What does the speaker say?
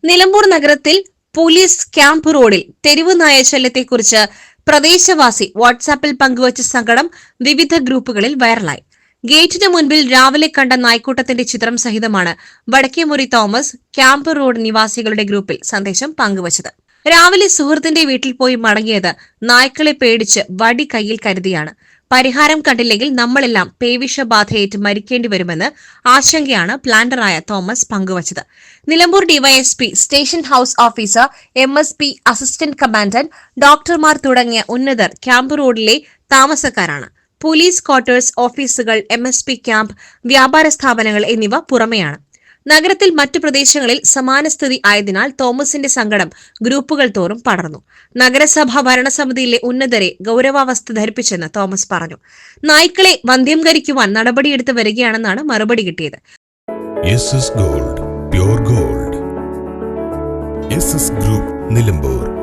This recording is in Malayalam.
നിലമ്പൂർ നഗരത്തിൽ പോലീസ് ക്യാമ്പ് റോഡിൽ തെരുവ് നായശല്യത്തെക്കുറിച്ച് പ്രദേശവാസി വാട്സാപ്പിൽ പങ്കുവച്ച സങ്കടം വിവിധ ഗ്രൂപ്പുകളിൽ വൈറലായി. ഗേറ്റിന് മുൻപിൽ രാവിലെ കണ്ട നായ്ക്കൂട്ടത്തിന്റെ ചിത്രം സഹിതമാണ് വടക്കേമുറി തോമസ് ക്യാമ്പ് റോഡ് നിവാസികളുടെ ഗ്രൂപ്പിൽ സന്ദേശം പങ്കുവച്ചത്. രാവിലെ സുഹൃത്തിന്റെ വീട്ടിൽ പോയി മടങ്ങിയത് നായ്ക്കളെ പേടിച്ച് വടി കയ്യിൽ കരുതിയാണ്. പരിഹാരം കണ്ടില്ലെങ്കിൽ നമ്മളെല്ലാം പേവിഷബാധയേറ്റ് മരിക്കേണ്ടി വരുമെന്ന് ആശങ്കയാണ് പ്ലാന്ററായ തോമസ് പങ്കുവച്ചത്. Nilambur DYSP, station house officer, MSP, assistant commandant, ഡോക്ടർമാർ തുടങ്ങിയ ഉന്നതർ ക്യാമ്പ് റോഡിലെ താമസക്കാരാണ്. പോലീസ് ക്വാർട്ടേഴ്സ്, ഓഫീസുകൾ, MSP ക്യാമ്പ്, വ്യാപാര സ്ഥാപനങ്ങൾ എന്നിവ പുറമെയാണ്. നഗരത്തിൽ മറ്റു പ്രദേശങ്ങളിൽ സമാന സ്ഥിതി ആയതിനാൽ തോമസിന്റെ സങ്കടം ഗ്രൂപ്പുകൾ തോറും പടർന്നു. നഗരസഭാ ഭരണസമിതിയിലെ ഉന്നതരെ ഗൌരവാവസ്ഥ ധരിപ്പിച്ചെന്ന് തോമസ് പറഞ്ഞു. നായ്ക്കളെ വന്ധ്യംകരിക്കുവാൻ നടപടിയെടുത്ത് വരികയാണെന്നാണ് മറുപടി കിട്ടിയത്. Gold, pure gold. Group, Nilambur.